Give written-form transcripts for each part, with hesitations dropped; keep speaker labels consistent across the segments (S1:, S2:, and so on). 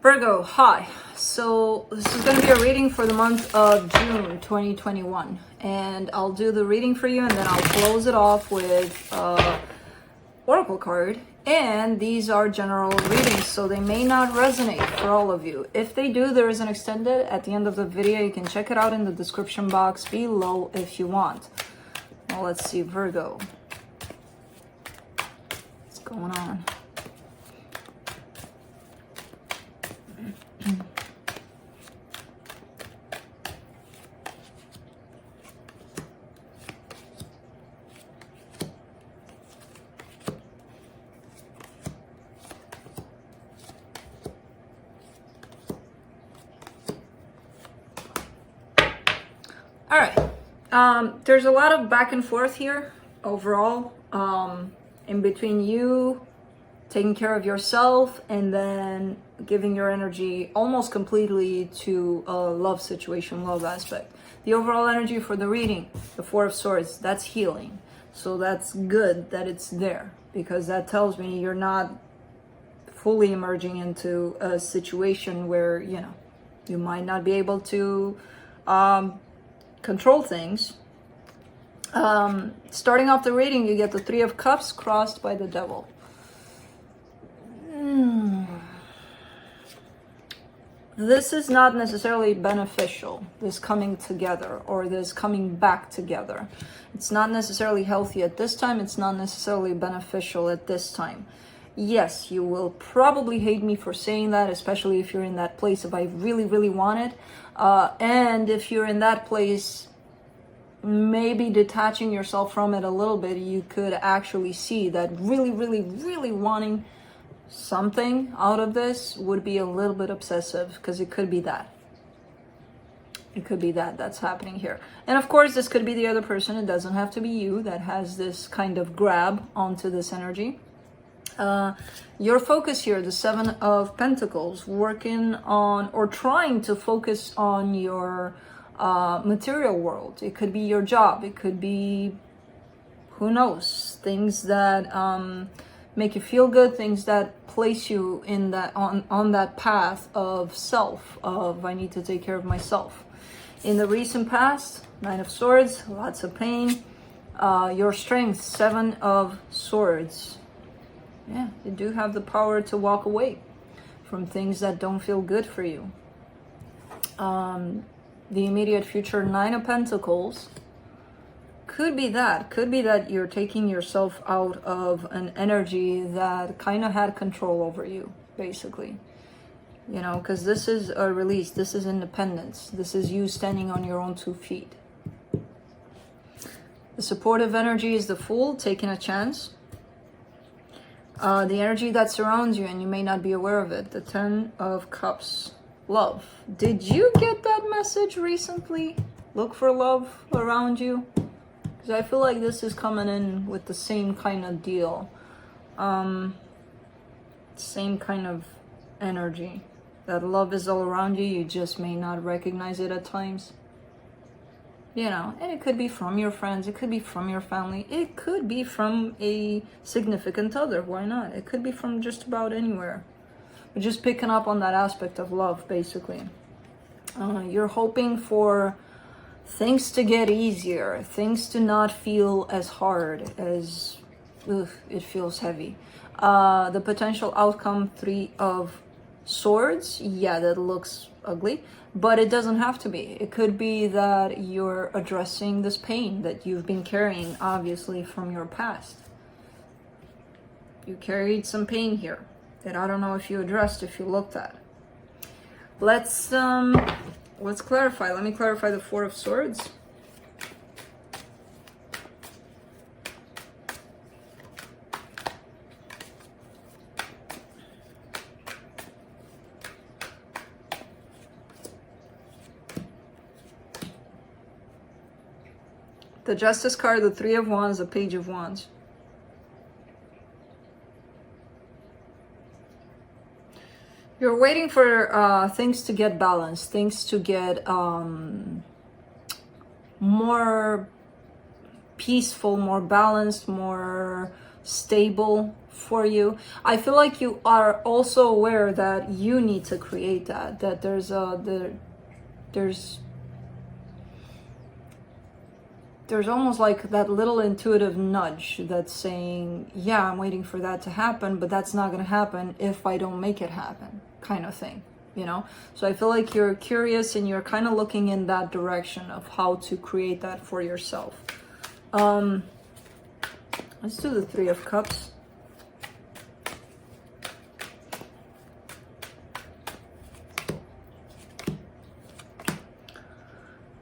S1: Virgo, hi. So this is going to be a reading for the month of June 2021. And I'll do the reading for you and then I'll close it off with oracle card. And these are general readings, so they may not resonate for all of you. If they do, there is an extended at the end of the video. You can check it out in the description box below if you want. Well, let's see, Virgo. What's going on? All right, there's a lot of back and forth here overall, in between you taking care of yourself and then giving your energy almost completely to a love situation, love aspect. The overall energy for the reading, the Four of Swords, that's healing. So that's good that it's there, because that tells me you're not fully emerging into a situation where, you know, you might not be able to control things. Starting off the reading, you get the Three of Cups crossed by the Devil. This is not necessarily beneficial, this coming together or this coming back together. It's not necessarily healthy at this time. It's not necessarily beneficial at this time. Yes, you will probably hate me for saying that, especially if you're in that place of I really, really want it. And if you're in that place, maybe detaching yourself from it a little bit, you could actually see that really, really, really wanting something out of this would be a little bit obsessive, because it could be that. It could be that that's happening here. And of course, this could be the other person. It doesn't have to be you that has this kind of grab onto this energy. Your focus here, the Seven of Pentacles, working on or trying to focus on your material world. It could be your job. It could be, who knows, things that make you feel good, things that place you in that on that path of self, of I need to take care of myself. In the recent past, Nine of Swords, lots of pain. Your strength, Seven of Swords. Yeah, you do have the power to walk away from things that don't feel good for you. The immediate future, Nine of Pentacles. Could be that you're taking yourself out of an energy that kind of had control over you, basically. You know, because this is a release. This is independence. This is you standing on your own 2 feet. The supportive energy is the Fool, taking a chance. The energy that surrounds you, and you may not be aware of it, the Ten of Cups, love. Did you get that message recently? Look for love around you. I feel like this is coming in with the same kind of deal. Same kind of energy. That love is all around you. You just may not recognize it at times. You know, and it could be from your friends. It could be from your family. It could be from a significant other. Why not? It could be from just about anywhere. But just picking up on that aspect of love, basically. You're hoping for things to get easier, things to not feel as hard as it feels heavy. The potential outcome, Three of Swords, yeah, that looks ugly, but it doesn't have to be. It could be that you're addressing this pain that you've been carrying, obviously, from your past. You carried some pain here that I don't know if you addressed, if you looked at. Let's clarify. Let me clarify the Four of Swords. The Justice card, the Three of Wands, the Page of Wands. You're waiting for things to get balanced, things to get more peaceful, more balanced, more stable for you. I feel like you are also aware that you need to create that, that there's almost like that little intuitive nudge that's saying, yeah, I'm waiting for that to happen, but that's not going to happen if I don't make it happen, kind of thing, you know? So I feel like you're curious and you're kind of looking in that direction of how to create that for yourself. Let's do the Three of Cups.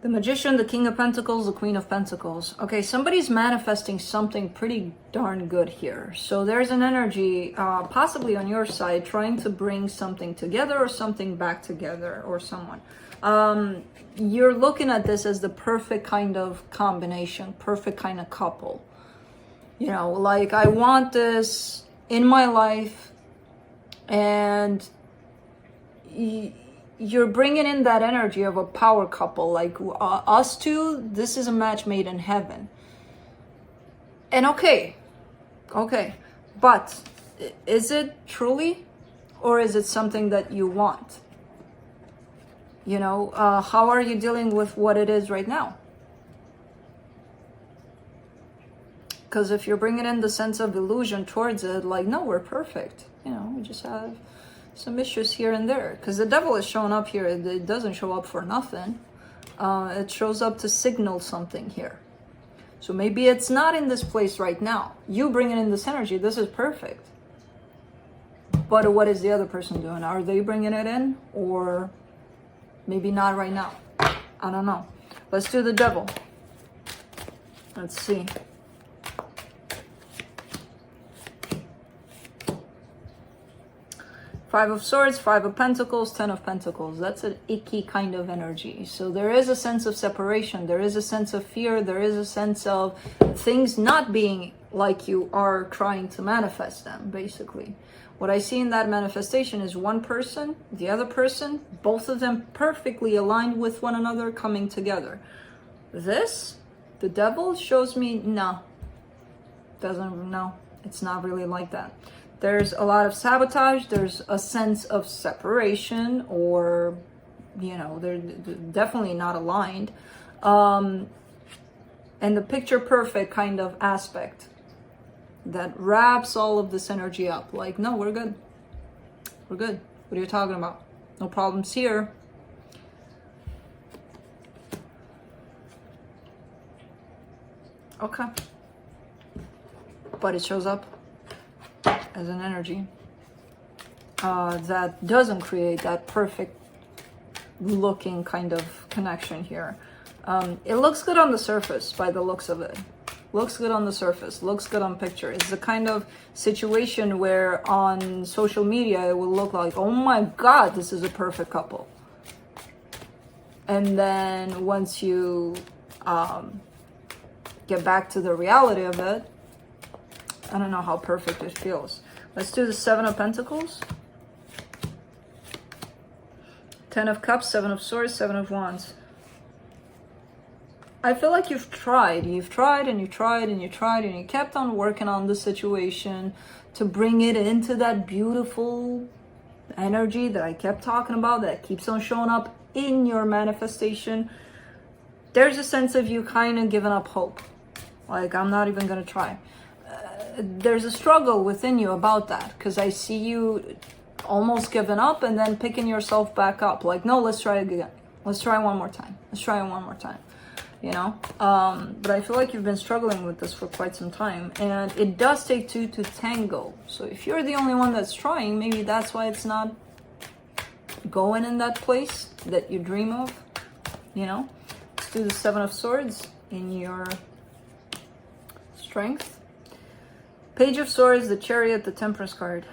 S1: The Magician, the King of Pentacles, the Queen of Pentacles. Okay, somebody's manifesting something pretty darn good here. So there's an energy, possibly on your side, trying to bring something together or something back together, or someone. You're looking at this as the perfect kind of combination, perfect kind of couple. You know, like, I want this in my life, and you're bringing in that energy of a power couple, like us two. This is a match made in heaven. And okay, but is it truly, or is it something that you want? You know, how are you dealing with what it is right now? Because if you're bringing in the sense of illusion towards it, like, no, we're perfect, you know, we just have some issues here and there. Because the devil is showing up here. It doesn't show up for nothing. It shows up to signal something here. So maybe it's not in this place right now. You bringing in this energy, this is perfect. But what is the other person doing? Are they bringing it in? Or maybe not right now. I don't know. Let's do the devil. Let's see. Five of Swords, Five of Pentacles, Ten of Pentacles. That's an icky kind of energy. So there is a sense of separation. There is a sense of fear. There is a sense of things not being like you are trying to manifest them, basically. What I see in that manifestation is one person, the other person, both of them perfectly aligned with one another, coming together. This, the devil, shows me, no. No, it's not really like that. There's a lot of sabotage. There's a sense of separation, or, you know, they're definitely not aligned. And the picture perfect kind of aspect that wraps all of this energy up. Like, no, we're good. We're good. What are you talking about? No problems here. Okay. But it shows up as an energy that doesn't create that perfect looking kind of connection here. It looks good on the surface by the looks of it. Looks good on the surface, looks good on picture. It's the kind of situation where on social media it will look like, oh my God, this is a perfect couple. And then once you get back to the reality of it, I don't know how perfect it feels. Let's do the Seven of Pentacles. Ten of Cups, Seven of Swords, Seven of Wands. I feel like you've tried and you tried and you kept on working on the situation to bring it into that beautiful energy that I kept talking about, that keeps on showing up in your manifestation. There's a sense of you kind of giving up hope. Like, I'm not even going to try. There's a struggle within you about that, because I see you almost giving up and then picking yourself back up. Like, no, let's try again. Let's try one more time. Let's try it one more time. You know, but I feel like you've been struggling with this for quite some time, and it does take two to tango. So if you're the only one that's trying, maybe that's why it's not going in that place that you dream of, you know. Let's do the Seven of Swords in your strength. Page of Swords, the Chariot, the Temperance card.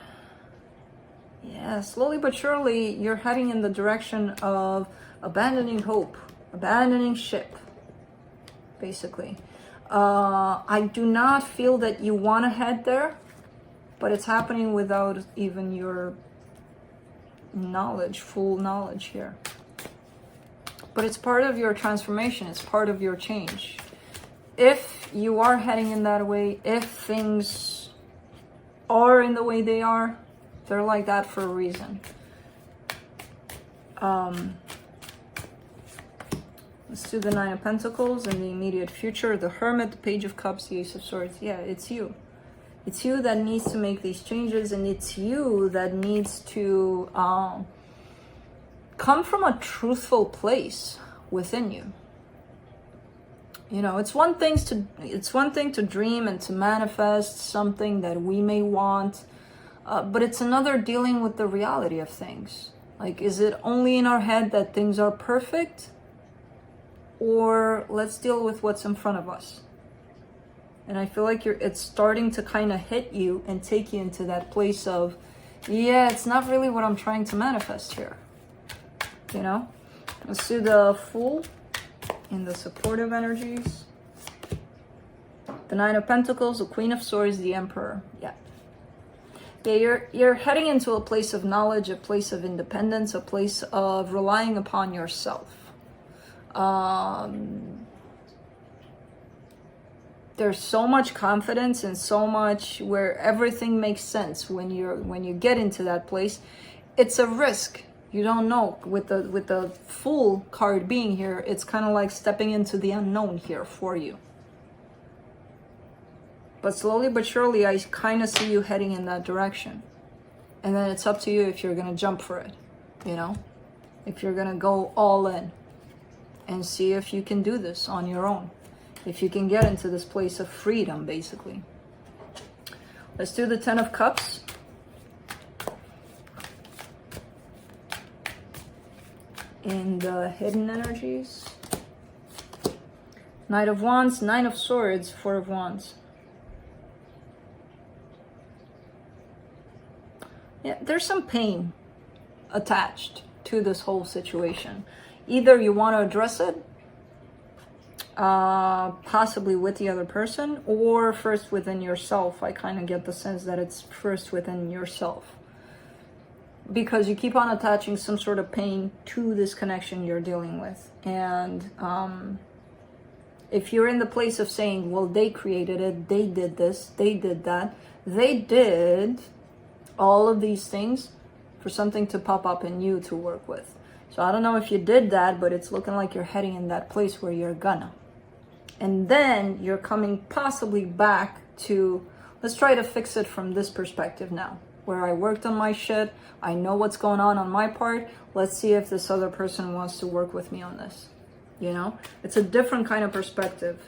S1: Yeah, slowly but surely you're heading in the direction of abandoning hope, abandoning ship. Basically, I do not feel that you want to head there, but it's happening without even your knowledge, full knowledge here. But it's part of your transformation. It's part of your change. If you are heading in that way, if things are in the way they are, they're like that for a reason. Let's do the Nine of Pentacles in the immediate future. The Hermit, the Page of Cups, the Ace of Swords. Yeah, it's you. It's you that needs to make these changes, and it's you that needs to come from a truthful place within you. You know, it's one thing to dream and to manifest something that we may want, but it's another dealing with the reality of things. Like, is it only in our head that things are perfect? Or let's deal with what's in front of us. And I feel like it's starting to kind of hit you and take you into that place of, yeah, it's not really what I'm trying to manifest here. You know? Let's do the Fool in the supportive energies. The Nine of Pentacles, the Queen of Swords, the Emperor. Yeah. Yeah, you're heading into a place of knowledge, a place of independence, a place of relying upon yourself. There's so much confidence and so much where everything makes sense when you get into that place. It's a risk. You don't know. With the Fool card being here, it's kind of like stepping into the unknown here for you. But slowly but surely, I kind of see you heading in that direction. And then it's up to you if you're going to jump for it, you know? If you're going to go all in and see if you can do this on your own. If you can get into this place of freedom, basically. Let's do the Ten of Cups. In the hidden energies. Knight of Wands, Nine of Swords, Four of Wands. Yeah, there's some pain attached to this whole situation. Either you want to address it, possibly with the other person, or first within yourself. I kind of get the sense that it's first within yourself. Because you keep on attaching some sort of pain to this connection you're dealing with. And if you're in the place of saying, well, they created it, they did this, they did that, they did all of these things for something to pop up in you to work with. So I don't know if you did that, but it's looking like you're heading in that place where you're gonna. And then you're coming possibly back to, let's try to fix it from this perspective now. Where I worked on my shit, I know what's going on my part. Let's see if this other person wants to work with me on this. You know? It's a different kind of perspective.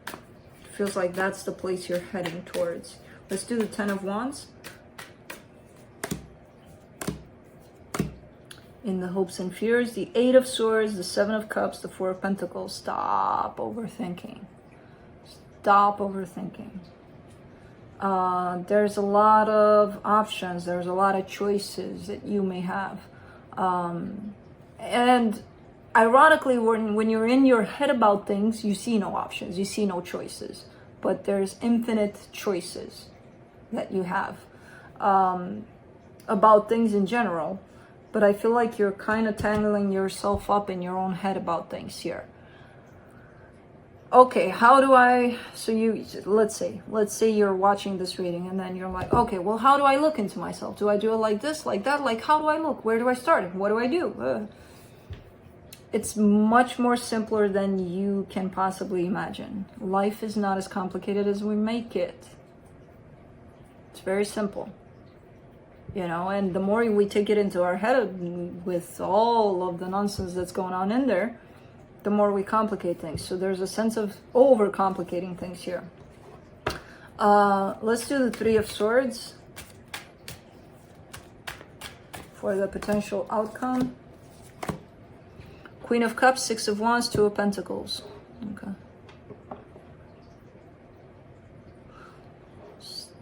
S1: It feels like that's the place you're heading towards. Let's do the Ten of Wands. In the Hopes and Fears, the Eight of Swords, the Seven of Cups, the Four of Pentacles. Stop overthinking. Stop overthinking. There's a lot of options. There's a lot of choices that you may have. And ironically, when you're in your head about things, you see no options. You see no choices. But there's infinite choices that you have about things in general. But I feel like you're kind of tangling yourself up in your own head about things here. Okay, how do I, let's say you're watching this reading and then you're like, okay, well, how do I look into myself? Do I do it like this, like that? Like, how do I look? Where do I start? What do I do? It's much more simpler than you can possibly imagine. Life is not as complicated as we make it. It's very simple. You know, and the more we take it into our head with all of the nonsense that's going on in there, the more we complicate things. So there's a sense of overcomplicating things here. Let's do the Three of Swords for the potential outcome. Queen of Cups, Six of Wands, Two of Pentacles. Okay.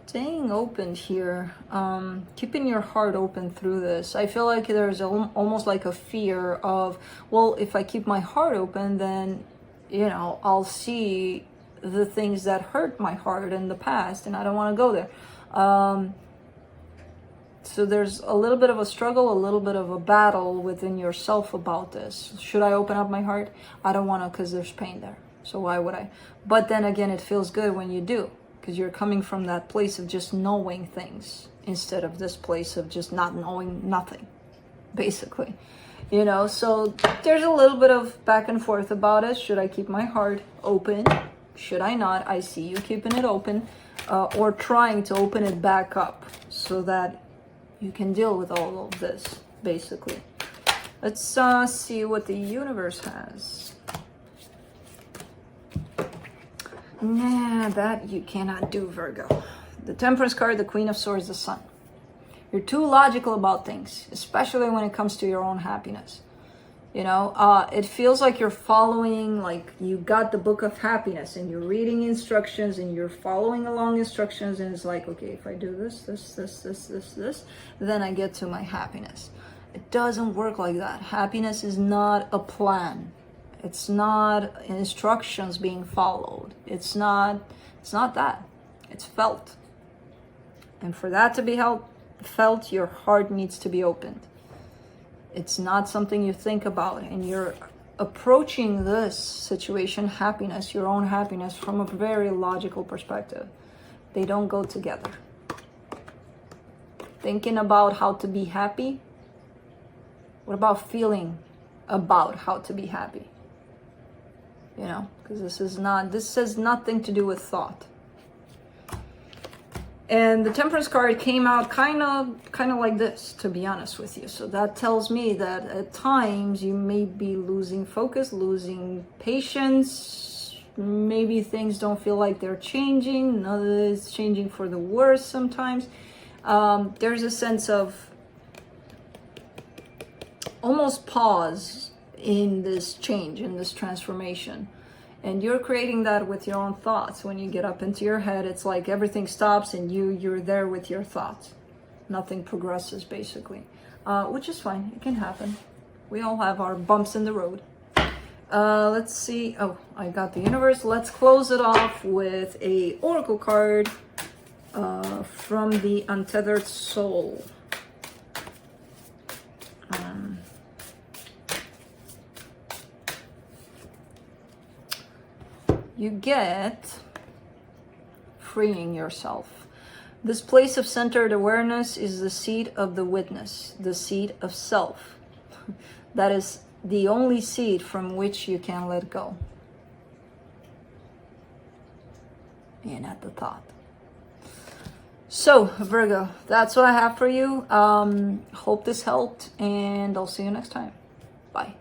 S1: Staying open here, keeping your heart open through this. I feel like there's almost like a fear of, well, if I keep my heart open, then, you know, I'll see the things that hurt my heart in the past, and I don't want to go there. So there's a little bit of a struggle, a little bit of a battle within yourself about this. Should I open up my heart? I don't want to because there's pain there. So why would I? But then again, it feels good when you do. because you're coming from that place of just knowing things instead of this place of just not knowing nothing, basically. You know, so there's a little bit of back and forth about it. Should I keep my heart open? Should I not? I see you keeping it open, or trying to open it back up so that you can deal with all of this, basically. Let's see what the universe has. Nah, that you cannot do, Virgo. The Temperance card, the Queen of Swords, the Sun. You're too logical about things, especially when it comes to your own happiness. You know, it feels like you're following, like you got the book of happiness and you're reading instructions and you're following along instructions, and it's like, okay, if I do this, then I get to my happiness. It doesn't work like that. Happiness is not a plan. It's not instructions being followed. It's not that. It's felt. And for that to be felt, your heart needs to be opened. It's not something you think about, and you're approaching this situation, happiness, your own happiness, from a very logical perspective. They don't go together. Thinking about how to be happy. What about feeling about how to be happy? You know, because this has nothing to do with thought. And the Temperance card came out kind of like this, to be honest with you. So that tells me that at times you may be losing focus, losing patience. Maybe things don't feel like they're changing. None of it is changing for the worse sometimes. There's a sense of almost pause in this change, in this transformation. And you're creating that with your own thoughts. When you get up into your head, it's like everything stops and you're there with your thoughts. Nothing progresses, basically. Which is fine. It can happen. We all have our bumps in the road. Let's see. Oh, I got the universe. Let's close it off with a oracle card from the Untethered Soul. You get freeing yourself. This place of centered awareness is the seat of the witness, the seat of self. That is the only seat from which you can let go. And at the thought. So, Virgo, that's what I have for you. Hope this helped, and I'll see you next time. Bye.